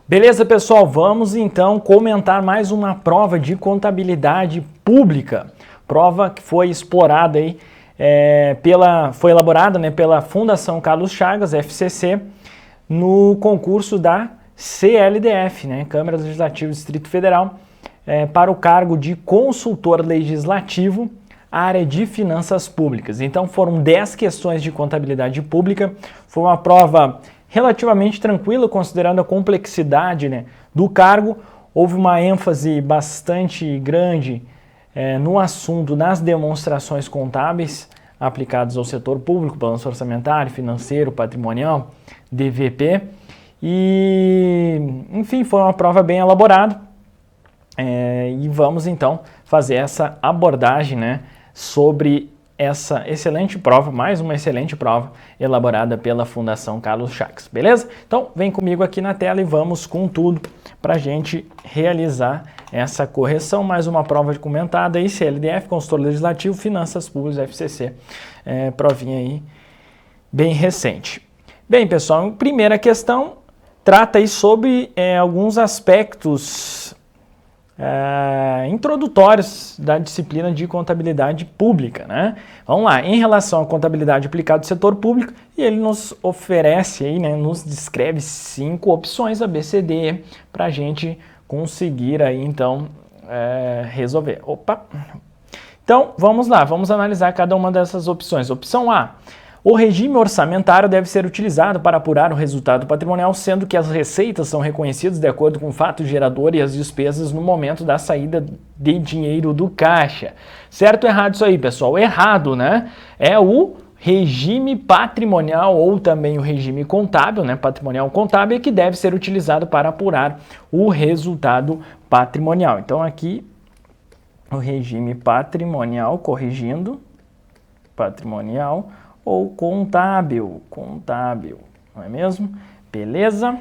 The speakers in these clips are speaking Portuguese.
Beleza, pessoal? Vamos então comentar mais uma prova de contabilidade pública. Prova que foi explorada aí, foi elaborada, pela Fundação Carlos Chagas, FCC, no concurso da CLDF, Câmara Legislativa do Distrito Federal, para o cargo de consultor legislativo, área de finanças públicas. Então foram 10 questões de contabilidade pública, foi uma prova relativamente tranquila, considerando a complexidade do cargo. Houve uma ênfase bastante grande no assunto, nas demonstrações contábeis aplicadas ao setor público, balanço orçamentário, financeiro, patrimonial, DVP. E, enfim, foi uma prova bem elaborada. E vamos então fazer essa abordagem sobre essa excelente prova, mais uma excelente prova elaborada pela Fundação Carlos Chagas, beleza? Então vem comigo aqui na tela e vamos com tudo para a gente realizar essa correção. Mais uma prova comentada aí, CLDF, Consultor Legislativo, Finanças Públicas, FCC, provinha aí bem recente. Bem, pessoal, primeira questão trata aí sobre alguns aspectos introdutórios da disciplina de contabilidade pública, Vamos lá, em relação à contabilidade aplicada ao setor público, e ele nos oferece aí, nos descreve 5 opções A, B, C, D, E, para a gente conseguir aí, então, resolver. Então, vamos lá, vamos analisar cada uma dessas opções. Opção A: o regime orçamentário deve ser utilizado para apurar o resultado patrimonial, sendo que as receitas são reconhecidas de acordo com o fato gerador e as despesas no momento da saída de dinheiro do caixa. Certo ou errado isso aí, pessoal? Errado, É o regime patrimonial ou também o regime contábil, patrimonial contábil, que deve ser utilizado para apurar o resultado patrimonial. Então aqui o regime patrimonial, corrigindo, patrimonial ou contábil, não é mesmo? Beleza?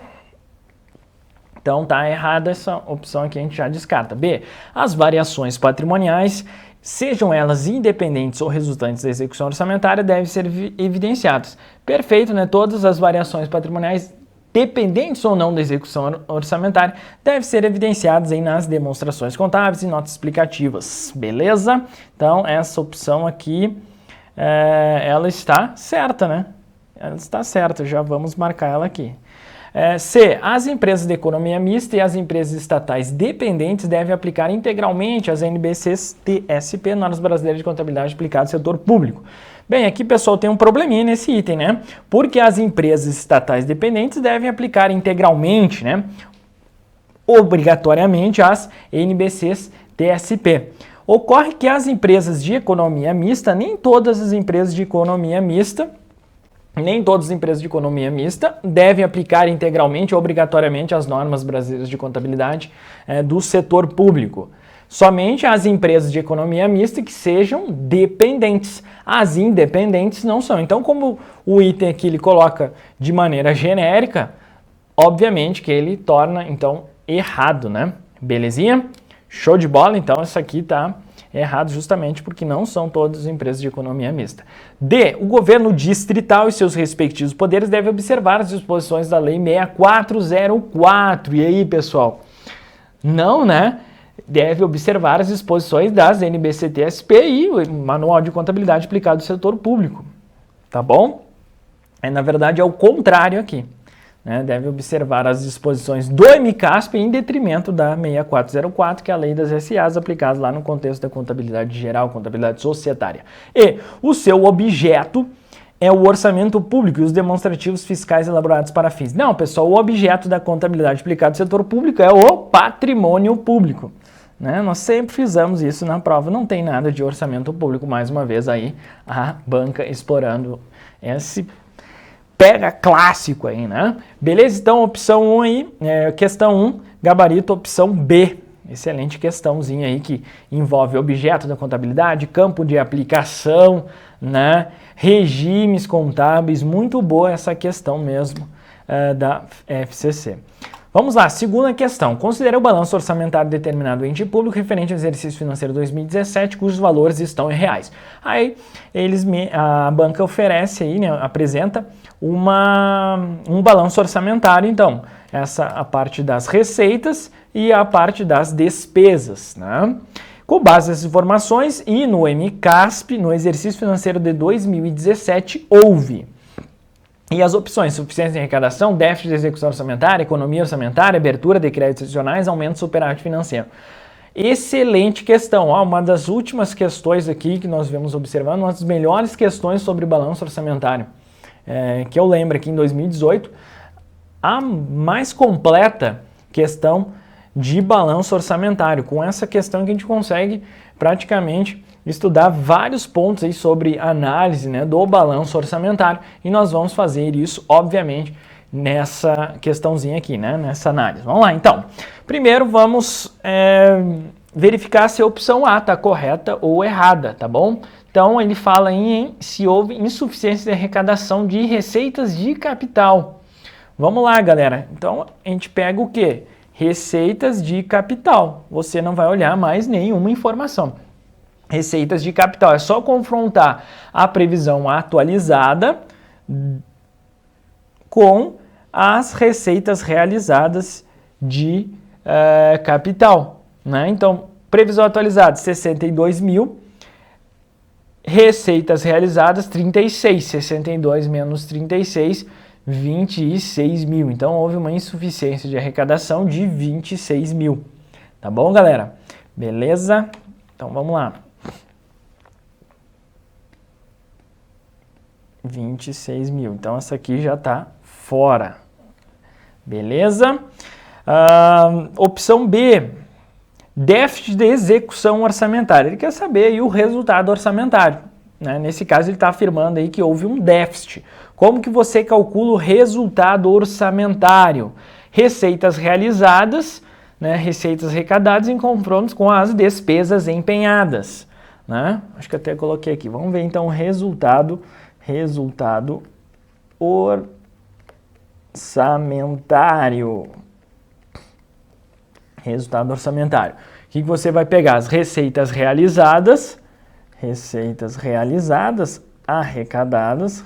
Então tá errada essa opção aqui, a gente já descarta. B: as variações patrimoniais, sejam elas independentes ou resultantes da execução orçamentária, devem ser evidenciadas. Perfeito, Todas as variações patrimoniais, dependentes ou não da execução orçamentária, devem ser evidenciadas aí nas demonstrações contábeis e notas explicativas. Beleza? Então essa opção aqui ela está certa, Ela está certa, já vamos marcar ela aqui. C: as empresas de economia mista e as empresas estatais dependentes devem aplicar integralmente as NBCs TSP, Normas Brasileiras de Contabilidade Aplicada ao Setor Público. Bem, aqui, pessoal, tem um probleminha nesse item, Porque as empresas estatais dependentes devem aplicar integralmente, obrigatoriamente, as NBCs TSP. Ocorre que as empresas de economia mista, nem todas as empresas de economia mista devem aplicar integralmente ou obrigatoriamente as normas brasileiras de contabilidade do setor público. Somente as empresas de economia mista que sejam dependentes. As independentes não são. Então, como o item aqui ele coloca de maneira genérica, obviamente que ele torna, então, errado, Belezinha? Show de bola, então isso aqui está errado justamente porque não são todas as empresas de economia mista. D: o governo distrital e seus respectivos poderes devem observar as disposições da Lei 6404. E aí, pessoal? Não, Deve observar as disposições das NBC-TSP e o Manual de Contabilidade Aplicado ao Setor Público. Tá bom? Na verdade, é o contrário aqui. Deve observar as disposições do MCASP em detrimento da 6404, que é a lei das SAs aplicadas lá no contexto da contabilidade geral, contabilidade societária. E o seu objeto é o orçamento público e os demonstrativos fiscais elaborados para fins. Não, pessoal, o objeto da contabilidade aplicada ao setor público é o patrimônio público. Nós sempre fizemos isso na prova, não tem nada de orçamento público, mais uma vez aí a banca explorando esse pega clássico aí, Beleza? Então, opção 1 aí, questão 1, gabarito, opção B. Excelente questãozinha aí que envolve objeto da contabilidade, campo de aplicação, regimes contábeis. Muito boa essa questão mesmo da FCC. Vamos lá, segunda questão. Considere o balanço orçamentário de determinado ente público referente ao exercício financeiro 2017, cujos valores estão em reais. Aí a banca oferece aí, apresenta um balanço orçamentário, então, a parte das receitas e a parte das despesas, né? Com base nessas informações e no MCASP, no exercício financeiro de 2017, houve. E as opções: suficiência de arrecadação, déficit de execução orçamentária, economia orçamentária, abertura de créditos adicionais, aumento do superávit financeiro. Excelente questão. Uma das últimas questões aqui que nós vemos observando, uma das melhores questões sobre balanço orçamentário, que eu lembro aqui em 2018, a mais completa questão de balanço orçamentário. Com essa questão que a gente consegue praticamente estudar vários pontos aí sobre análise, né, do balanço orçamentário, e nós vamos fazer isso, obviamente, nessa questãozinha aqui, né, nessa análise. Vamos lá, então. Primeiro vamos verificar se a opção A está correta ou errada, tá bom? Então ele fala em se houve insuficiência de arrecadação de receitas de capital. Vamos lá, galera. Então a gente pega o quê? Receitas de capital. Você não vai olhar mais nenhuma informação. Receitas de capital. É só confrontar a previsão atualizada com as receitas realizadas de capital, né? Então, previsão atualizada, 62 mil. Receitas realizadas, 36. 62 menos 36, 26 mil. Então, houve uma insuficiência de arrecadação de 26 mil. Tá bom, galera? Beleza? Então, vamos lá. 26 mil. Então, essa aqui já está fora. Beleza? Opção B, déficit de execução orçamentária. Ele quer saber aí o resultado orçamentário, né? Nesse caso, ele está afirmando aí que houve um déficit. Como que você calcula o resultado orçamentário? Receitas realizadas, né? Receitas arrecadadas em confrontos com as despesas empenhadas, né? Acho que até coloquei aqui. Vamos ver então o resultado orçamentário. Resultado orçamentário. O que você vai pegar? As receitas realizadas, arrecadadas,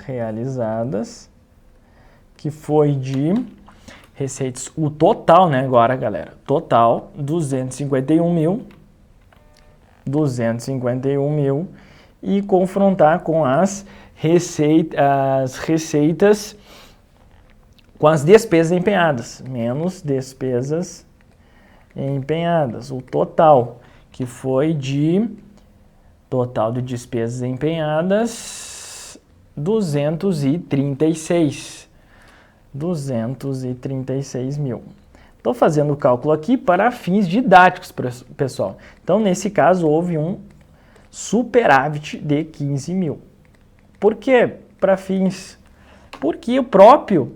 que foi de receitas, o total, né, agora, galera, total, 251 mil, e confrontar com as receitas com as despesas empenhadas, menos despesas empenhadas, o total, que foi de total de despesas empenhadas 236 mil. Estou fazendo o cálculo aqui para fins didáticos, pessoal. Então, nesse caso, houve um superávit de 15 mil. Por quê? Para fins... Porque a própria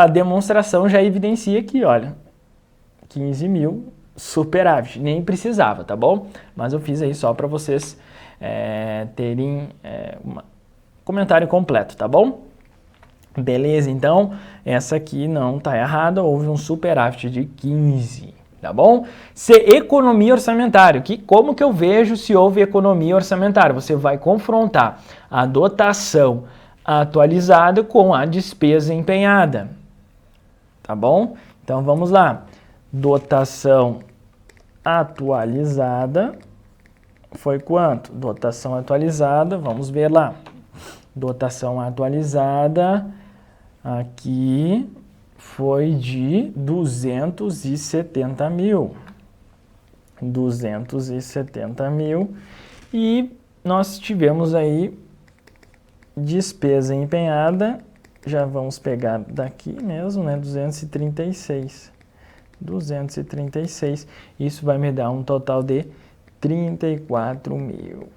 demonstração já evidencia aqui, olha, 15 mil superávit, nem precisava, tá bom? Mas eu fiz aí só para vocês terem um comentário completo, tá bom? Beleza, então, essa aqui não tá errada, houve um superávit de 15, tá bom? Se economia orçamentária, como que eu vejo se houve economia orçamentária? Você vai confrontar a dotação atualizada com a despesa empenhada, tá bom? Então, vamos lá. Dotação atualizada foi quanto? Dotação atualizada, vamos ver lá. Dotação atualizada aqui foi de 270 mil. 270 mil. E nós tivemos aí despesa empenhada, já vamos pegar daqui mesmo, né? 236. Isso vai me dar um total de 34 mil.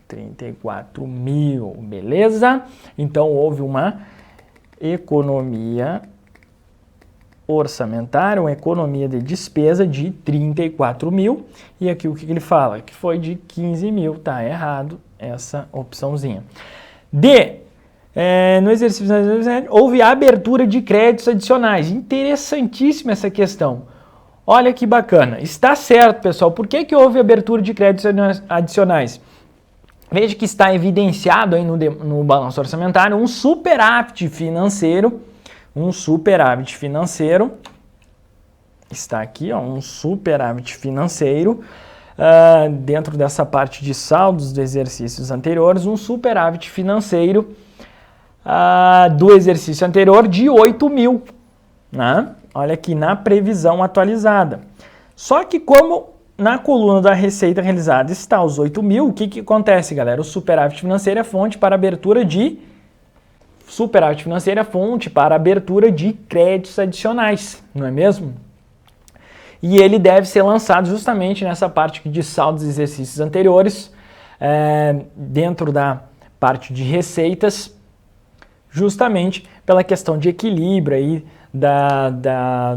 34 mil, beleza? Então, houve uma economia orçamentária, uma economia de despesa de 34 mil. E aqui o que ele fala? Que foi de 15 mil, tá errado essa opçãozinha. D. No exercício houve abertura de créditos adicionais. Interessantíssima essa questão. Olha que bacana. Está certo, pessoal. Por que houve abertura de créditos adicionais? Veja que está evidenciado aí no balanço orçamentário um superávit financeiro um superávit financeiro, está aqui, ó, um superávit financeiro, dentro dessa parte de saldos dos exercícios anteriores, um superávit financeiro do exercício anterior de 8 mil, né? Olha aqui, na previsão atualizada. Só que como na coluna da receita realizada está os 8 mil, o que acontece, galera? O superávit financeiro é fonte para abertura de créditos adicionais, não é mesmo? E ele deve ser lançado justamente nessa parte de saldos dos exercícios anteriores, dentro da parte de receitas, justamente pela questão de equilíbrio aí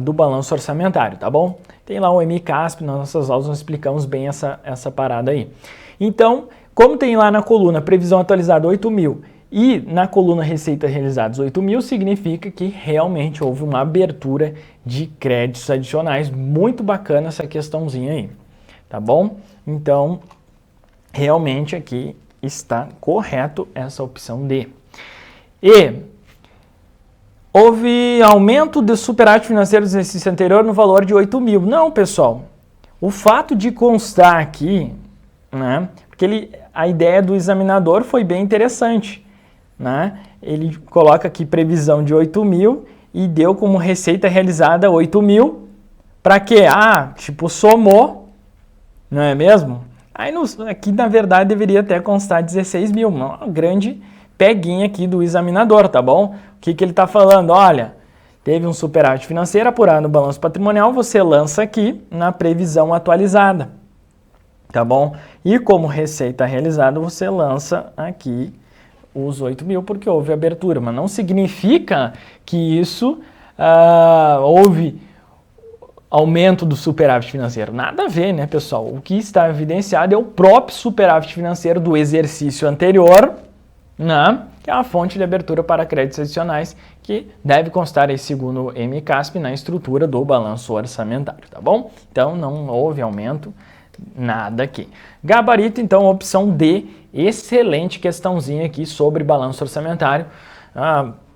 do balanço orçamentário, tá bom? Tem lá o MCASP, nas nossas aulas nós explicamos bem essa parada aí. Então, como tem lá na coluna previsão atualizada 8 mil e na coluna receita realizados 8 mil, significa que realmente houve uma abertura de créditos adicionais. Muito bacana essa questãozinha aí, tá bom? Então, realmente aqui está correto essa opção D. E houve aumento do superávit financeiro do exercício anterior no valor de 8 mil. Não, pessoal. O fato de constar aqui, né, porque a ideia do examinador foi bem interessante, né? Ele coloca aqui previsão de 8 mil e deu como receita realizada 8 mil. Para quê? Tipo, somou, não é mesmo? Aí aqui, na verdade, deveria até constar 16 mil. Uma grande peguinha aqui do examinador, tá bom? O que ele está falando? Olha, teve um superávit financeiro apurado no balanço patrimonial, você lança aqui na previsão atualizada, tá bom? E como receita realizada, você lança aqui os 8 mil, porque houve abertura, mas não significa que isso houve aumento do superávit financeiro. Nada a ver, né, pessoal? O que está evidenciado é o próprio superávit financeiro do exercício anterior, né, que é a fonte de abertura para créditos adicionais, que deve constar aí, segundo o MCASP, na estrutura do balanço orçamentário, tá bom? Então, não houve aumento, nada aqui. Gabarito, então, opção D, excelente questãozinha aqui sobre balanço orçamentário,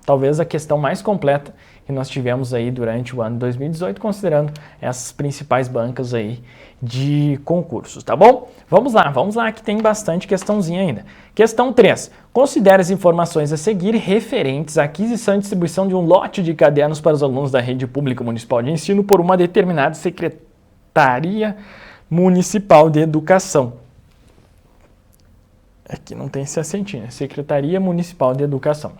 talvez a questão mais completa que nós tivemos aí durante o ano 2018, considerando essas principais bancas aí de concursos, tá bom? Vamos lá, que tem bastante questãozinha ainda. Questão 3. Considere as informações a seguir referentes à aquisição e distribuição de um lote de cadernos para os alunos da rede pública municipal de ensino por uma determinada Secretaria Municipal de Educação. Aqui não tem esse acentinho, Secretaria Municipal de Educação.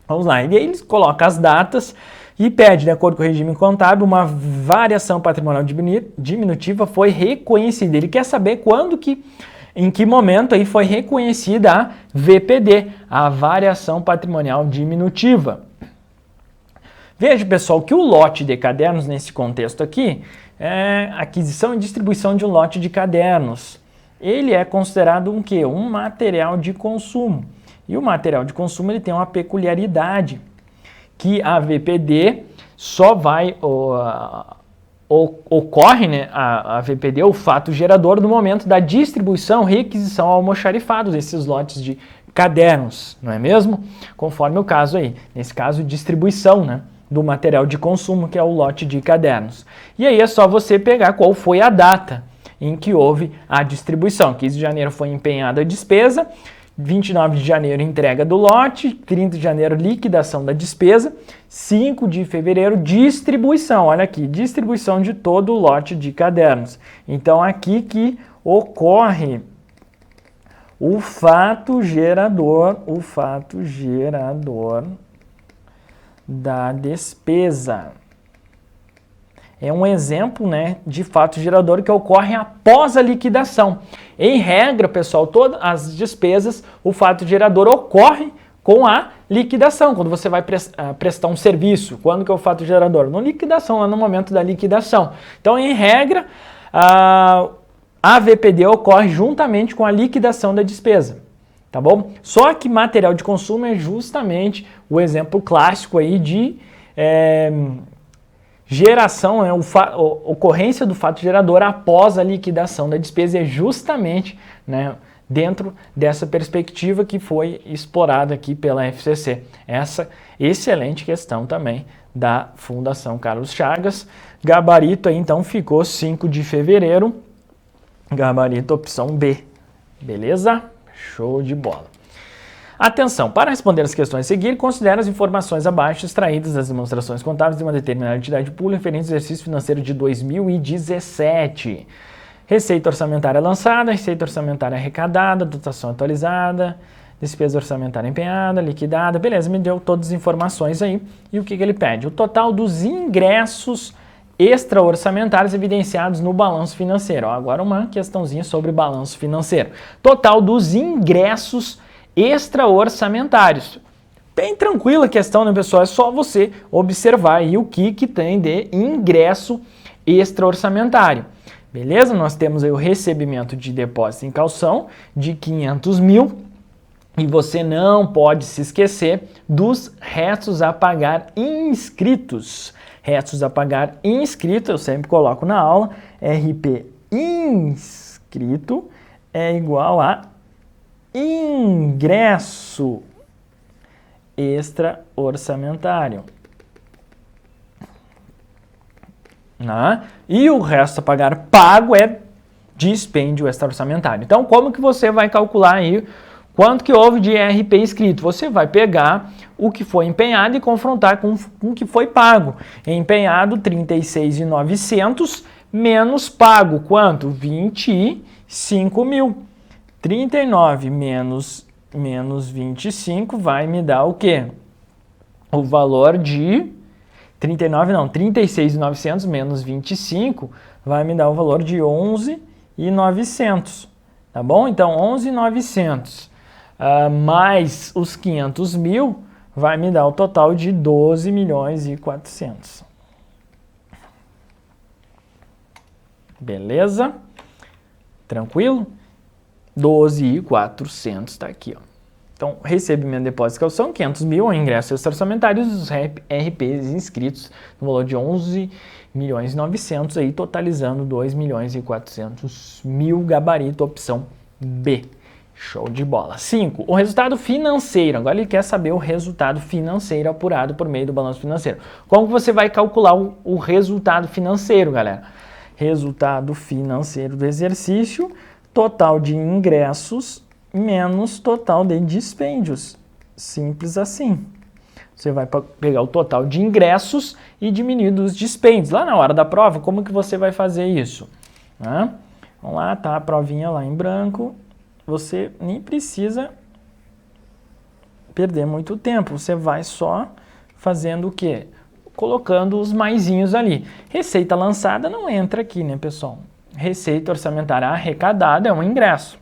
Vamos lá, e aí eles colocam as datas e pede, de acordo com o regime contábil, uma variação patrimonial diminutiva foi reconhecida. Ele quer saber em que momento aí foi reconhecida a VPD, a variação patrimonial diminutiva. Veja, pessoal, que o lote de cadernos nesse contexto aqui é aquisição e distribuição de um lote de cadernos. Ele é considerado um quê? Um material de consumo. E o material de consumo ele tem uma peculiaridade, que a VPD só vai, ocorre, né, a VPD, o fato gerador, no momento da distribuição, requisição ao almoxarifado desses lotes de cadernos, não é mesmo? Conforme o caso aí, nesse caso, distribuição, né, do material de consumo, que é o lote de cadernos. E aí é só você pegar qual foi a data em que houve a distribuição. 15 de janeiro foi empenhada a despesa, 29 de janeiro, entrega do lote, 30 de janeiro, liquidação da despesa, 5 de fevereiro, distribuição. Olha aqui, distribuição de todo o lote de cadernos. Então, aqui que ocorre o fato gerador da despesa. É um exemplo, né, de fato gerador que ocorre após a liquidação. Em regra, pessoal, todas as despesas, o fato gerador ocorre com a liquidação, quando você vai prestar um serviço. Quando que é o fato gerador? Na liquidação, lá no momento da liquidação. Então, em regra, a VPD ocorre juntamente com a liquidação da despesa, tá bom? Só que material de consumo é justamente o exemplo clássico aí de geração, né, ocorrência do fato gerador após a liquidação da despesa é justamente, né, dentro dessa perspectiva que foi explorada aqui pela FCC. Essa excelente questão também da Fundação Carlos Chagas. Gabarito aí então ficou 5 de fevereiro, gabarito opção B. Beleza? Show de bola. Atenção, para responder as questões a seguir, considere as informações abaixo extraídas das demonstrações contábeis de uma determinada entidade pública referente ao exercício financeiro de 2017. Receita orçamentária lançada, receita orçamentária arrecadada, dotação atualizada, despesa orçamentária empenhada, liquidada, beleza, me deu todas as informações aí. E o que ele pede? O total dos ingressos extra-orçamentários evidenciados no balanço financeiro. Ó, agora uma questãozinha sobre balanço financeiro. Total dos ingressos extra-orçamentários. Bem tranquila a questão, né, pessoal? É só você observar aí o que tem de ingresso extra-orçamentário. Beleza? Nós temos aí o recebimento de depósito em calção de 500 mil e você não pode se esquecer dos restos a pagar inscritos. Restos a pagar inscrito, eu sempre coloco na aula, RP inscrito é igual a ingresso extra-orçamentário. E o resto a pagar pago é dispêndio extra-orçamentário. Então, como que você vai calcular aí quanto que houve de RP inscrito? Você vai pegar o que foi empenhado e confrontar com o que foi pago. Empenhado, 36.900 menos pago, quanto? 25 mil. 39 menos 25 vai me dar o quê? O valor de 36.900 menos 25 vai me dar o valor de 11.900, tá bom? Então, 11.900 mais os 500 mil vai me dar o total de 12.400.000. Beleza? Tranquilo? 12.400 está aqui, ó. Então, recebimento, depósito e calção, 500 mil, ingressos extra-orçamentários, os RPs inscritos no valor de 11.900.000, aí totalizando 2.400.000, gabarito, opção B. Show de bola. 5. O resultado financeiro. Agora ele quer saber o resultado financeiro apurado por meio do balanço financeiro. Como que você vai calcular o resultado financeiro, galera? Resultado financeiro do exercício, total de ingressos menos total de dispêndios. Simples assim. Você vai pegar o total de ingressos e diminuir dos dispêndios. Lá na hora da prova, como que você vai fazer isso? Vamos lá, tá a provinha lá em branco. Você nem precisa perder muito tempo. Você vai só fazendo o quê? Colocando os maisinhos ali. Receita lançada não entra aqui, né, pessoal? Receita orçamentária arrecadada é um ingresso.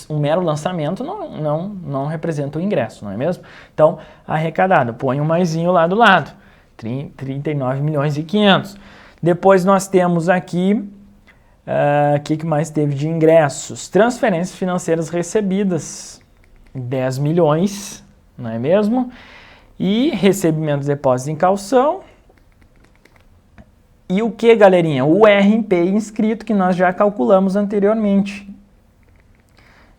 Um mero lançamento não representa o ingresso, não é mesmo? Então, arrecadado, põe um maisinho lá do lado, 39.500.000. Depois nós temos aqui, o que mais teve de ingressos? Transferências financeiras recebidas, 10 milhões, não é mesmo? E recebimento de depósito em calção. E o que, galerinha? O RP inscrito que nós já calculamos anteriormente.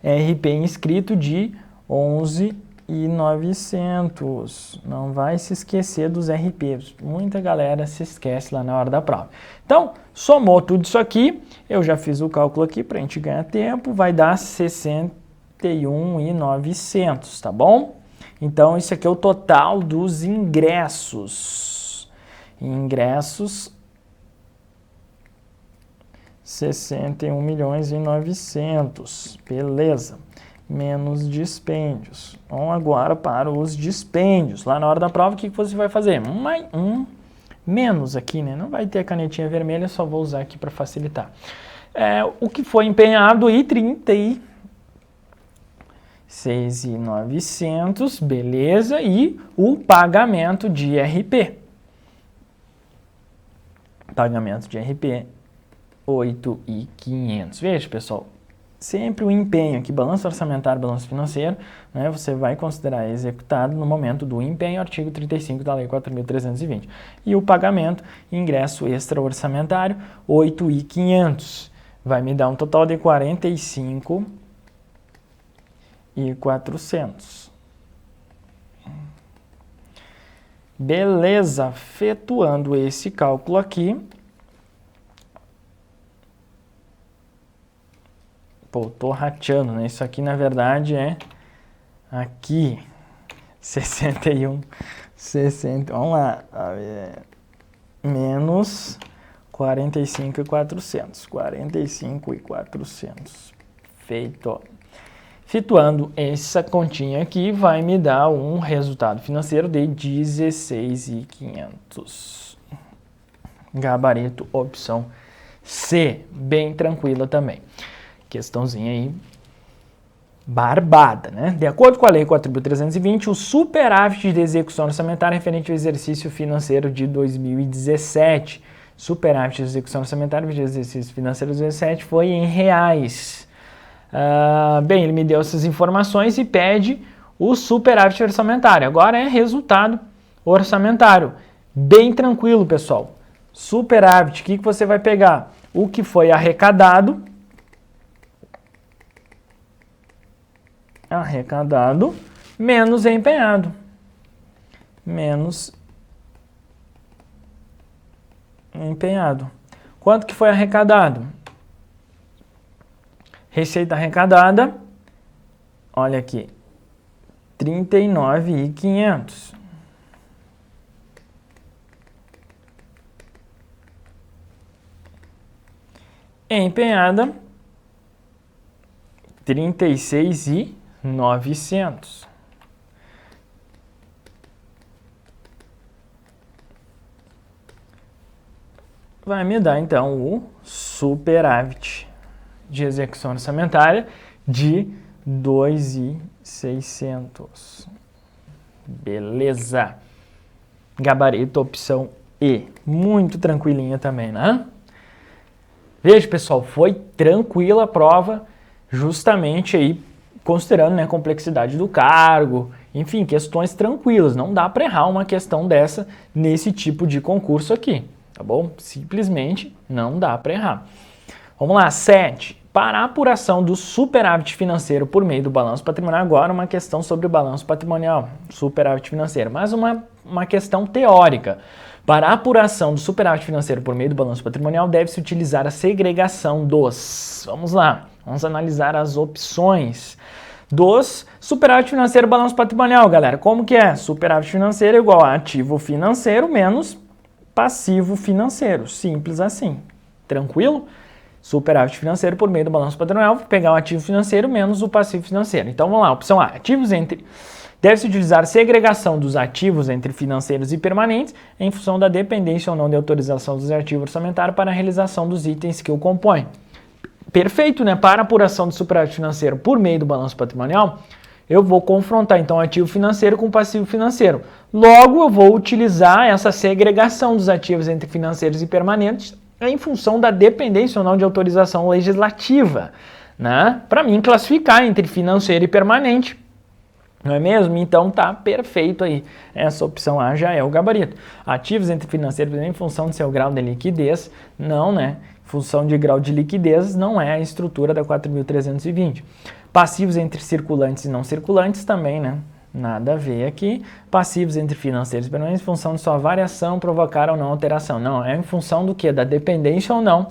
RP inscrito de 11.900. Não vai se esquecer dos RPs. Muita galera se esquece lá na hora da prova. Então, somou tudo isso aqui. Eu já fiz o cálculo aqui para a gente ganhar tempo. Vai dar 61.900, tá bom? Então, isso aqui é o total dos ingressos. Ingressos 61.900.000, beleza, menos dispêndios. Vamos agora para os dispêndios. Lá na hora da prova, o que você vai fazer? Menos aqui, né? Não vai ter a canetinha vermelha, só vou usar aqui para facilitar. O que foi empenhado aí, 36.900, beleza, e o pagamento de RP. Pagamento de RP. 8.500. Veja, pessoal, sempre o empenho aqui, balanço orçamentário, balanço financeiro, né, você vai considerar executado no momento do empenho, artigo 35 da Lei 4.320. E o pagamento, ingresso extra-orçamentário, 8.500. Vai me dar um total de 45 400. Beleza, efetuando esse cálculo aqui. Pô, tô rateando, né? Isso aqui, na verdade, é aqui, 61, 60, vamos lá, menos 45.400, 45.400, feito. Efetuando essa continha aqui, vai me dar um resultado financeiro de 16.500. Gabarito, opção C, bem tranquila também. Questãozinha aí, barbada, né? De acordo com a Lei 4.320, o superávit de execução orçamentária referente ao exercício financeiro de 2017. Superávit de execução orçamentária de exercício financeiro de 2017 foi em reais. Bem, ele me deu essas informações e pede o superávit orçamentário. Agora é resultado orçamentário. Bem tranquilo, pessoal. Superávit, o que você vai pegar? O que foi arrecadado menos empenhado. Menos empenhado. Quanto que foi arrecadado? Receita arrecadada, olha aqui, 39.500. Empenhada, 36.900. Vai me dar, então, o superávit de execução orçamentária de 2.600. Beleza. Gabarito, opção E. Muito tranquilinha também, né? Veja, pessoal, foi tranquila a prova, justamente aí considerando, né, a complexidade do cargo, enfim, questões tranquilas. Não dá para errar uma questão dessa nesse tipo de concurso aqui, tá bom? Simplesmente não dá para errar. Vamos lá, 7. Para a apuração do superávit financeiro por meio do balanço patrimonial, agora uma questão sobre o balanço patrimonial, superávit financeiro, mas uma questão teórica. Para a apuração do superávit financeiro por meio do balanço patrimonial, deve-se utilizar a segregação dos... Vamos lá, vamos analisar as opções dos superávit financeiro e balanço patrimonial, galera. Como que é? Superávit financeiro é igual a ativo financeiro menos passivo financeiro. Simples assim. Tranquilo? Superávit financeiro por meio do balanço patrimonial, vou pegar o ativo financeiro menos o passivo financeiro. Então vamos lá, opção A, deve-se utilizar segregação dos ativos entre financeiros e permanentes em função da dependência ou não de autorização dos artigos orçamentários para a realização dos itens que o compõem. Perfeito, né? Para a apuração do superávit financeiro por meio do balanço patrimonial, eu vou confrontar então o ativo financeiro com o passivo financeiro. Logo, eu vou utilizar essa segregação dos ativos entre financeiros e permanentes em função da dependência ou não de autorização legislativa, né? Para mim classificar entre financeiro e permanente, não é mesmo? Então tá perfeito aí. Essa opção A já é o gabarito. Ativos entre financeiros em função do seu grau de liquidez, não, né? Função de grau de liquidez não é a estrutura da 4.320. Passivos entre circulantes e não circulantes também, né? Nada a ver aqui. Passivos entre financeiros e permanentes em função de sua variação provocar ou não alteração. Não, é em função do quê? Da dependência ou não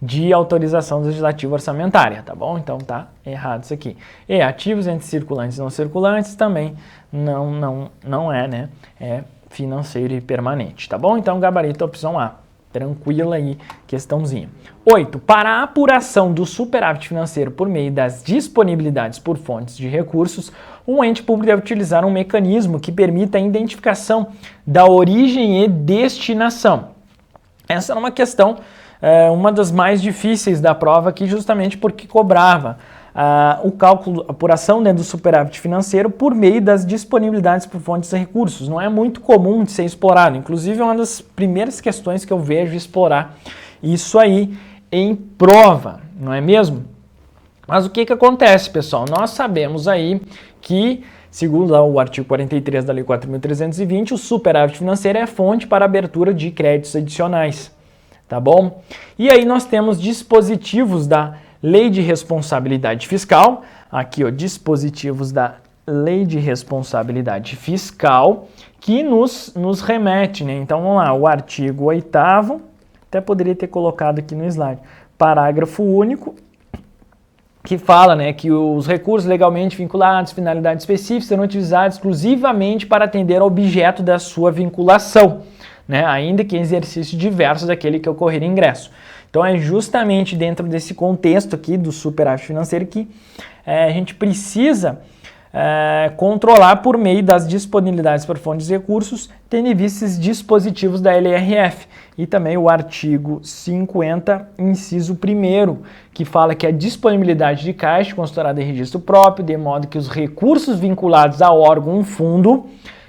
de autorização legislativa orçamentária, tá bom? Então tá errado isso aqui. E ativos entre circulantes e não circulantes também não é, né? É financeiro e permanente, tá bom? Então gabarito opção A. Tranquila aí, questãozinha. 8. Para a apuração do superávit financeiro por meio das disponibilidades por fontes de recursos, um ente público deve utilizar um mecanismo que permita a identificação da origem e destinação. Essa era uma questão, uma das mais difíceis da prova aqui, justamente porque cobrava o cálculo, a apuração, né, do superávit financeiro por meio das disponibilidades por fontes de recursos. Não é muito comum de ser explorado, inclusive é uma das primeiras questões que eu vejo explorar isso aí em prova, não é mesmo? Mas o que acontece, pessoal? Nós sabemos aí que, segundo lá o artigo 43 da Lei 4.320, o superávit financeiro é fonte para abertura de créditos adicionais, tá bom? E aí nós temos dispositivos da Lei de responsabilidade fiscal, aqui ó, dispositivos da Lei de responsabilidade fiscal, que nos remete, né? Então vamos lá, o artigo 8º, até poderia ter colocado aqui no slide, parágrafo único, que fala, né, que os recursos legalmente vinculados, finalidade específica, serão utilizados exclusivamente para atender ao objeto da sua vinculação, né, ainda que em exercício diverso daquele que ocorrer em ingresso. Então é justamente dentro desse contexto aqui do superávit financeiro que a gente precisa controlar por meio das disponibilidades por fontes de recursos, tendo em vista esses dispositivos da LRF. E também o artigo 50, inciso 1º, que fala que a disponibilidade de caixa considerada em registro próprio, de modo que os recursos vinculados a órgão, fundo,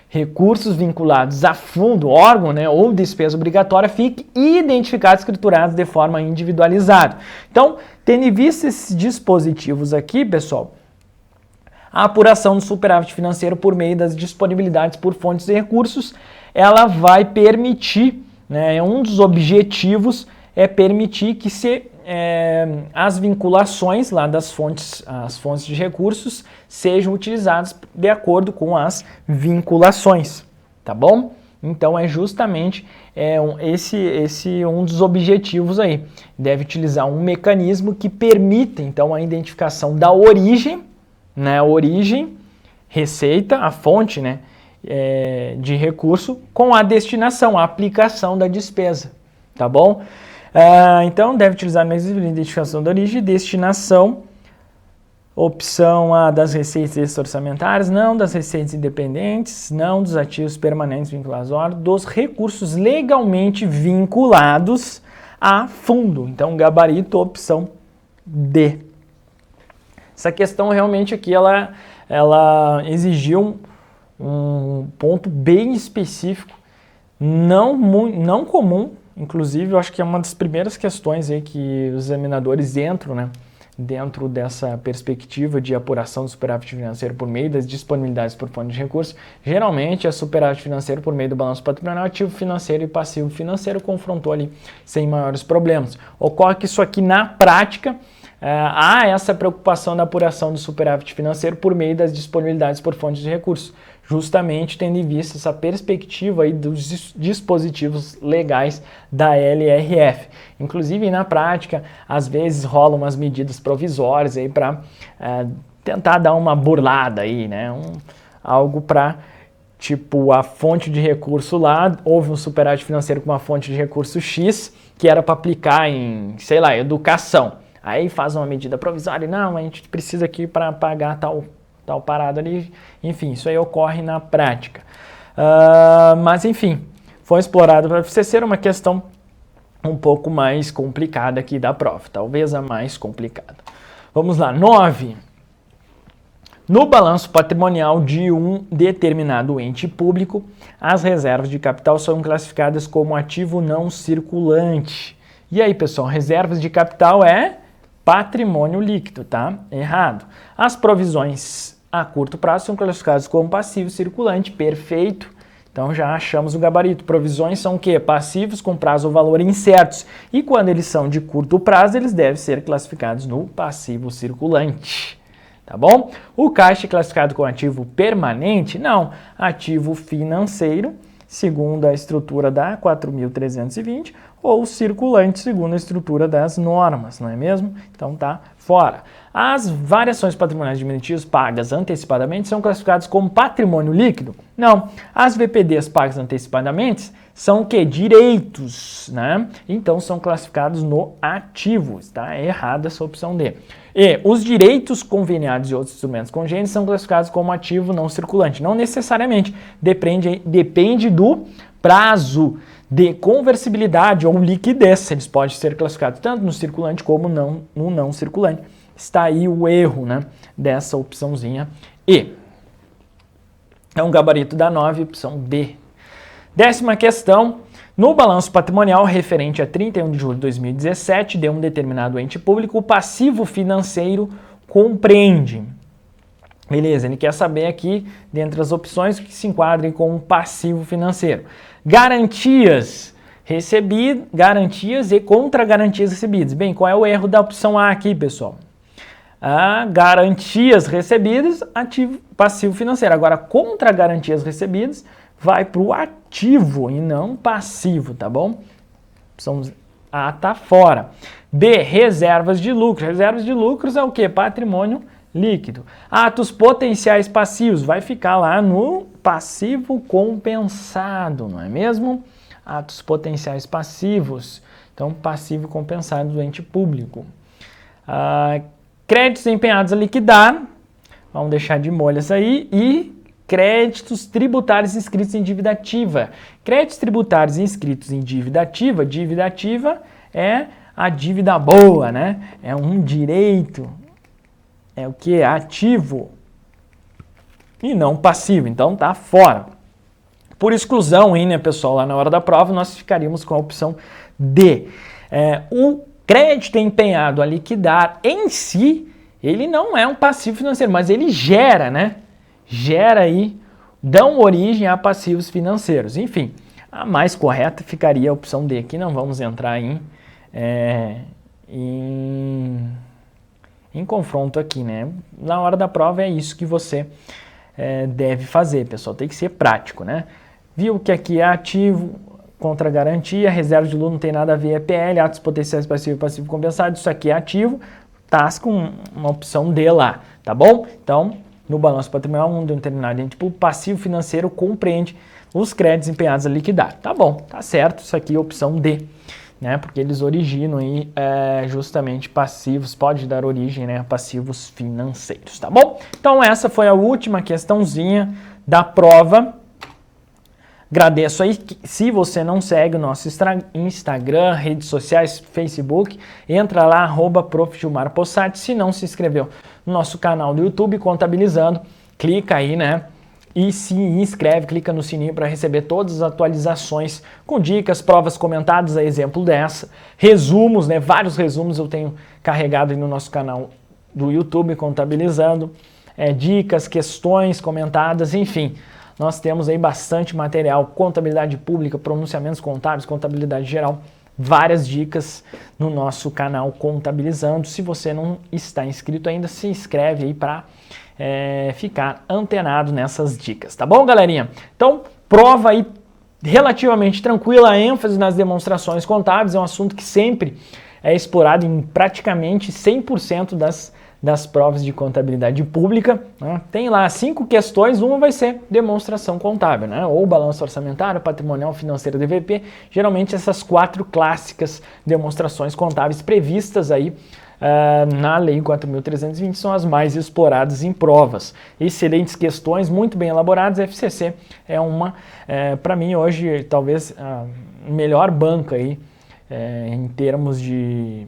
recursos vinculados a fundo, órgão, né, ou despesa obrigatória, fiquem identificados e escriturados de forma individualizada. Então, tendo em vista esses dispositivos aqui, pessoal, a apuração do superávit financeiro por meio das disponibilidades por fontes de recursos, ela vai permitir, né, um dos objetivos é permitir que as vinculações lá das fontes, as fontes de recursos, sejam utilizadas de acordo com as vinculações, tá bom? Então é justamente esse um dos objetivos aí. Deve utilizar um mecanismo que permita então a identificação da origem, né, origem, receita, a fonte, né, de recurso, com a destinação, a aplicação da despesa, tá bom? Então, deve utilizar mecanismo de identificação da origem e destinação, opção A das receitas extra-orçamentárias, não das receitas independentes, não dos ativos permanentes vinculados ao órgão, dos recursos legalmente vinculados a fundo. Então, gabarito, opção D. Essa questão realmente aqui, ela exigiu um ponto bem específico, não comum, inclusive eu acho que é uma das primeiras questões aí que os examinadores entram, né, dentro dessa perspectiva de apuração do superávit financeiro por meio das disponibilidades por fonte de recursos. Geralmente é superávit financeiro por meio do balanço patrimonial, ativo financeiro e passivo financeiro, confrontou ali sem maiores problemas. Ocorre que isso aqui na prática, há essa preocupação da apuração do superávit financeiro por meio das disponibilidades por fontes de recursos, justamente tendo em vista essa perspectiva aí dos dispositivos legais da LRF. Inclusive, na prática, às vezes rolam umas medidas provisórias aí para tentar dar uma burlada aí, né? Algo para, tipo, a fonte de recurso lá, houve um superávit financeiro com uma fonte de recurso X, que era para aplicar em, sei lá, educação. Aí faz uma medida provisória, não, a gente precisa aqui para pagar tal parada ali, enfim, isso aí ocorre na prática. Mas enfim, foi explorado para você ser uma questão um pouco mais complicada aqui da prova, talvez a mais complicada. Vamos lá, 9. No balanço patrimonial de um determinado ente público, as reservas de capital são classificadas como ativo não circulante. E aí, pessoal, reservas de capital é patrimônio líquido, tá? Errado. As provisões a curto prazo são classificadas como passivo circulante, perfeito. Então já achamos o gabarito. Provisões são o quê? Passivos com prazo ou valor incertos. E quando eles são de curto prazo, eles devem ser classificados no passivo circulante. Tá bom? O caixa é classificado como ativo permanente? Não. Ativo financeiro, segundo a estrutura da 4.320, ou circulante, segundo a estrutura das normas, não é mesmo? Então tá fora. As variações patrimoniais diminutivas pagas antecipadamente são classificadas como patrimônio líquido? Não. As VPDs pagas antecipadamente são o quê? Direitos, né? Então são classificados no ativos, tá? É errada essa opção D. E os direitos conveniados e outros instrumentos congênitos são classificados como ativo não circulante. Não necessariamente, depende do prazo de conversibilidade ou liquidez. Eles podem ser classificados tanto no circulante como no não circulante. Está aí o erro, né, dessa opçãozinha E. É um gabarito da 9, opção D. 10ª questão. No balanço patrimonial referente a 31 de julho de 2017 de um determinado ente público, o passivo financeiro compreende. Beleza, ele quer saber aqui, dentre as opções, que se enquadrem com um passivo financeiro. Garantias garantias e contra-garantias recebidas. Bem, qual é o erro da opção A aqui, pessoal? Garantias recebidas, ativo, passivo financeiro. Agora, contra-garantias recebidas vai para o ativo e não passivo, tá bom? Opção A tá fora. B, reservas de lucro. Reservas de lucros é o quê? Patrimônio líquido. Atos potenciais passivos vai ficar lá no passivo compensado, não é mesmo? Atos potenciais passivos. Então, passivo compensado do ente público. Créditos empenhados a liquidar. Vamos deixar de molho essa aí. E créditos tributários inscritos em dívida ativa. Créditos tributários inscritos em dívida ativa é a dívida boa, né? É um direito, é o que? Ativo e não passivo, então tá fora. Por exclusão, hein, né, pessoal? Lá na hora da prova nós ficaríamos com a opção D. O crédito empenhado a liquidar em si, ele não é um passivo financeiro, mas ele gera, né? Gera aí, dão origem a passivos financeiros. Enfim, a mais correta ficaria a opção D. Aqui não vamos entrar em confronto aqui, né? Na hora da prova é isso que você deve fazer, pessoal. Tem que ser prático, né? Viu que aqui é ativo, contra garantia, reserva de lucro não tem nada a ver, é PL, atos potenciais passivo e passivo compensado, isso aqui é ativo, tá com uma opção D lá, tá bom? Então, no balanço patrimonial, um determinado ente público passivo financeiro compreende os créditos empenhados a liquidar. Tá bom, tá certo, isso aqui é opção D, né? Porque eles originam aí justamente passivos, pode dar origem, né, a passivos financeiros, tá bom? Então essa foi a última questãozinha da prova. Agradeço aí, se você não segue o nosso Instagram, redes sociais, Facebook, entra lá, @Prof. Gilmar Possati. Se não se inscreveu no nosso canal do YouTube, Contabilizando, clica aí, né? E se inscreve, clica no sininho para receber todas as atualizações com dicas, provas comentadas, a exemplo dessa, resumos, né? Vários resumos eu tenho carregado aí no nosso canal do YouTube, Contabilizando, dicas, questões comentadas, enfim. Nós temos aí bastante material, contabilidade pública, pronunciamentos contábeis, contabilidade geral, várias dicas no nosso canal Contabilizando. Se você não está inscrito ainda, se inscreve aí para ficar antenado nessas dicas, tá bom, galerinha? Então, prova aí relativamente tranquila, ênfase nas demonstrações contábeis, é um assunto que sempre é explorado em praticamente 100% das provas de contabilidade pública, né? Tem lá 5 questões, uma vai ser demonstração contábil, né? Ou balanço orçamentário, patrimonial, financeiro, DVP, geralmente essas 4 clássicas demonstrações contábeis previstas aí na Lei 4.320 são as mais exploradas em provas. Excelentes questões, muito bem elaboradas, a FCC é uma, para mim hoje, talvez a melhor banca aí, em termos de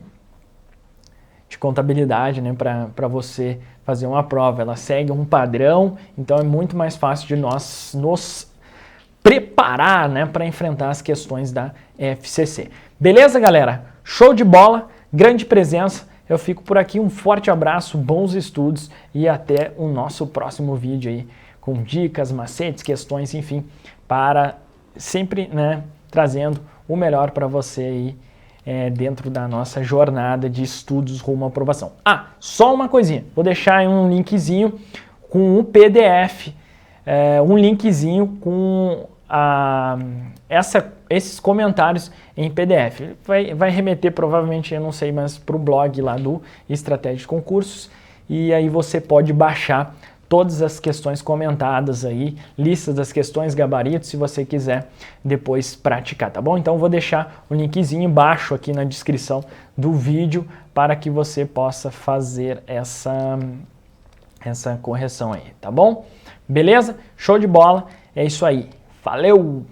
contabilidade, né, para você fazer uma prova. Ela segue um padrão, então é muito mais fácil de nós nos preparar, né, para enfrentar as questões da FCC. Beleza, galera? Show de bola, grande presença. Eu fico por aqui, um forte abraço, bons estudos e até o nosso próximo vídeo aí, com dicas, macetes, questões, enfim, para sempre, né, trazendo o melhor para você aí, dentro da nossa jornada de estudos rumo à aprovação. Só uma coisinha, vou deixar aí um linkzinho com o PDF, um linkzinho com esses comentários em PDF. Vai remeter provavelmente, eu não sei, mas para o blog lá do Estratégia de Concursos, e aí você pode baixar todas as questões comentadas aí, listas das questões, gabaritos, se você quiser depois praticar, tá bom? Então vou deixar o linkzinho embaixo aqui na descrição do vídeo para que você possa fazer essa correção aí, tá bom? Beleza? Show de bola, é isso aí. Valeu!